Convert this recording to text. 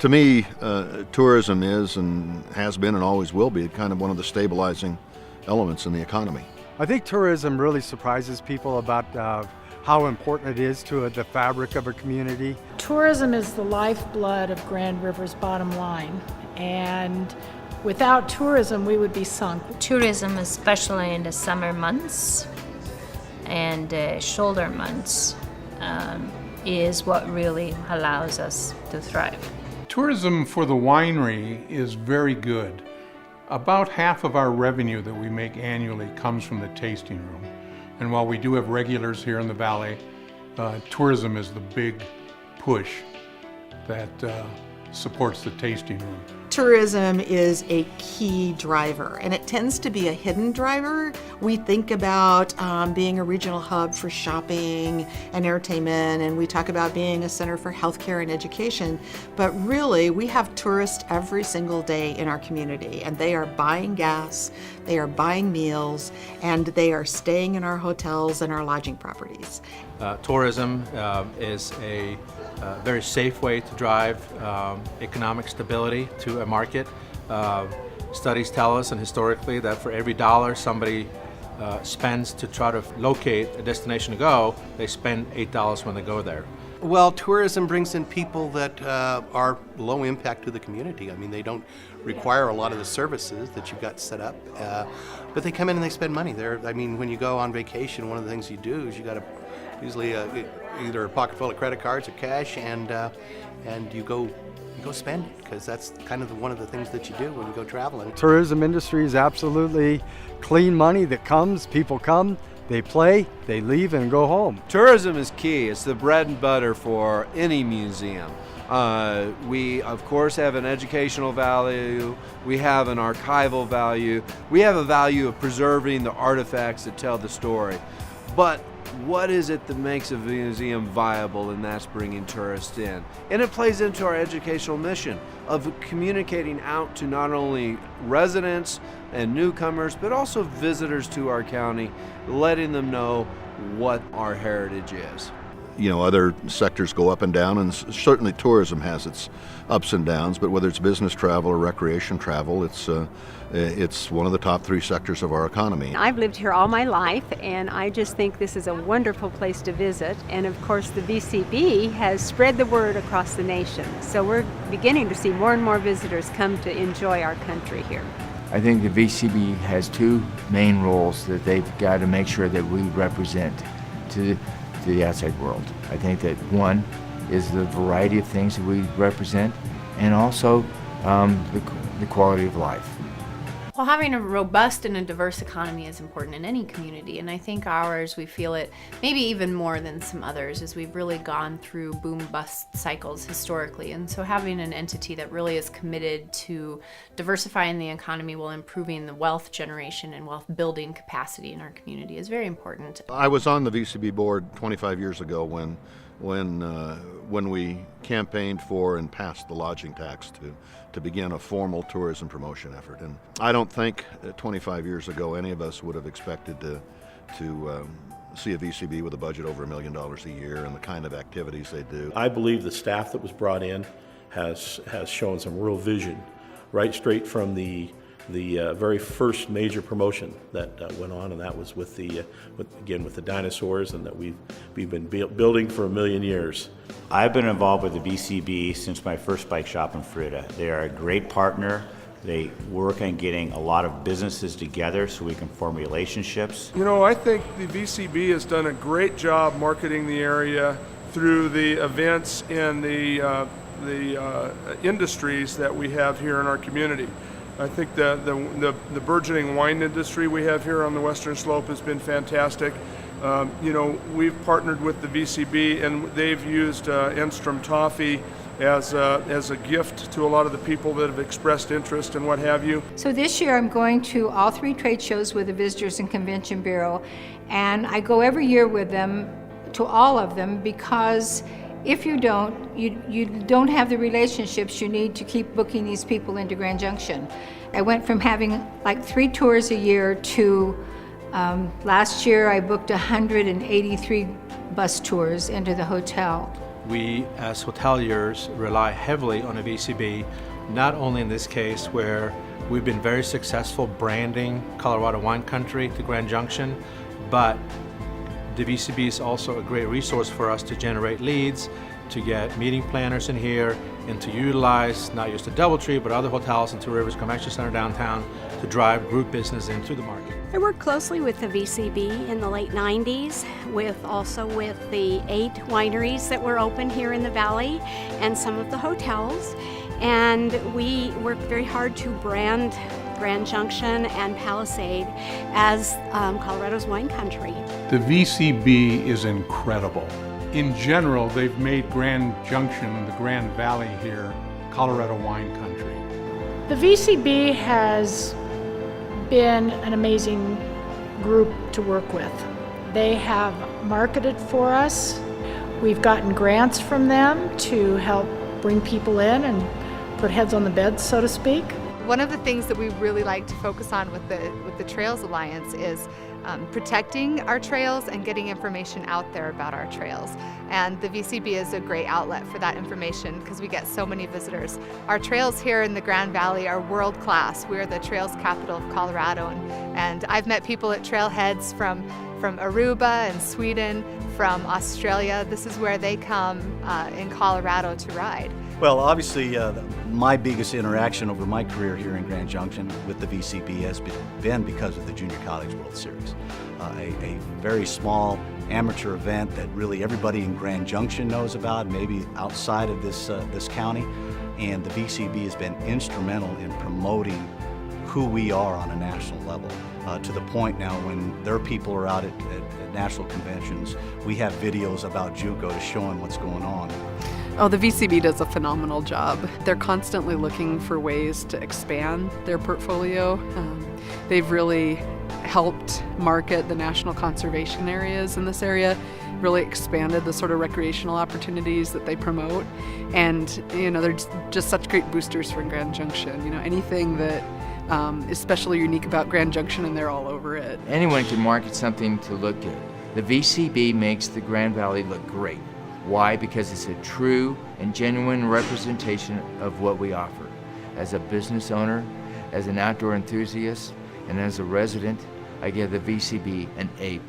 To me, tourism is and has been and always will be kind of one of the stabilizing elements in the economy. I think tourism really surprises people about how important it is to the fabric of a community. Tourism is the lifeblood of Grand River's bottom line, and without tourism we would be sunk. Tourism, especially in the summer months and shoulder months, is what really allows us to thrive. Tourism for the winery is very good. About half of our revenue that we make annually comes from the tasting room. And while we do have regulars here in the valley, tourism is the big push that supports the tasting room. Tourism is a key driver, and it tends to be a hidden driver. We think about being a regional hub for shopping and entertainment, and we talk about being a center for healthcare and education, but really we have tourists every single day in our community, and they are buying gas, they are buying meals, and they are staying in our hotels and our lodging properties. Tourism is a very safe way to drive economic stability to a market. Studies tell us, and historically, that for every dollar somebody spends to try to locate a destination to go, they spend $8 when they go there. Well, tourism brings in people that are low impact to the community. I mean, they don't require a lot of the services that you've got set up, but they come in and they spend money. I mean, when you go on vacation, one of the things you do is you got to usually either a pocket full of credit cards or cash, and you go spend it, because that's kind of one of the things that you do when you go traveling. Tourism industry is absolutely clean money that comes, people come, they play, they leave and go home. Tourism is key. It's the bread and butter for any museum. We, of course, have an educational value. We have an archival value. We have a value of preserving the artifacts that tell the story. But what is it that makes a museum viable? And that's bringing tourists in. And it plays into our educational mission of communicating out to not only residents and newcomers, but also visitors to our county, letting them know what our heritage is. You know, other sectors go up and down, and certainly tourism has its ups and downs, but whether it's business travel or recreation travel, it's one of the top 3 sectors of our economy. I've lived here all my life, and I just think this is a wonderful place to visit. And of course, the VCB has spread the word across the nation. So we're beginning to see more and more visitors come to enjoy our country here. I think the VCB has 2 main roles that they've got to make sure that we represent to the outside world. I think that one is the variety of things that we represent, and also the quality of life. Well, having a robust and a diverse economy is important in any community, and I think ours, we feel it maybe even more than some others, as we've really gone through boom-bust cycles historically, and so having an entity that really is committed to diversifying the economy while improving the wealth generation and wealth building capacity in our community is very important. I was on the VCB board 25 years ago when we campaigned for and passed the lodging tax to begin a formal tourism promotion effort. And I don't think 25 years ago any of us would have expected to see a VCB with a budget over $1 million a year and the kind of activities they do. I believe the staff that was brought in has shown some real vision, right straight from the very first major promotion that went on, and that was with the dinosaurs, and that we've been building for 1 million years. I've been involved with the VCB since my first bike shop in Fruita. They are a great partner. They work on getting a lot of businesses together so we can form relationships. You know, I think the VCB has done a great job marketing the area through the events and the industries that we have here in our community. I think the burgeoning wine industry we have here on the Western Slope has been fantastic. You know, we've partnered with the VCB, and they've used Enstrom Toffee as a gift to a lot of the people that have expressed interest and what have you. So this year I'm going to all 3 trade shows with the Visitors and Convention Bureau, and I go every year with them to all of them, because if you don't, you don't have the relationships you need to keep booking these people into Grand Junction. I went from having like 3 tours a year to last year I booked 183 bus tours into the hotel. we as hoteliers rely heavily on a VCB, not only in this case where we've been very successful branding Colorado wine country to Grand Junction, but the VCB is also a great resource for us to generate leads, to get meeting planners in here, and to utilize not just the DoubleTree, but other hotels in Two Rivers Convention Center downtown to drive group business into the market. I worked closely with the VCB in the late 90s, also with the 8 wineries that were open here in the Valley and some of the hotels. And we worked very hard to brand Grand Junction and Palisade as Colorado's wine country. The VCB is incredible. In general, they've made Grand Junction, the Grand Valley here, Colorado wine country. The VCB has been an amazing group to work with. They have marketed for us. We've gotten grants from them to help bring people in and put heads on the bed, so to speak. One of the things that we really like to focus on with the Trails Alliance is protecting our trails and getting information out there about our trails. And the VCB is a great outlet for that information because we get so many visitors. Our trails here in the Grand Valley are world class. We're the trails capital of Colorado, and I've met people at trailheads from Aruba and Sweden, from Australia. This is where they come in Colorado to ride. Well, obviously, my biggest interaction over my career here in Grand Junction with the VCB has been because of the Junior College World Series. A very small amateur event that really everybody in Grand Junction knows about, maybe outside of this county. And the VCB has been instrumental in promoting who we are on a national level. To the point now when their people are out at national conventions, we have videos about JUCO to show them what's going on. Oh, the VCB does a phenomenal job. They're constantly looking for ways to expand their portfolio. They've really helped market the national conservation areas in this area, really expanded the sort of recreational opportunities that they promote. And, they're just such great boosters for Grand Junction. Anything that is especially unique about Grand Junction, and they're all over it. Anyone can market something to look good. The VCB makes the Grand Valley look great. Why? Because it's a true and genuine representation of what we offer. As a business owner, as an outdoor enthusiast, and as a resident, I give the VCB an A+.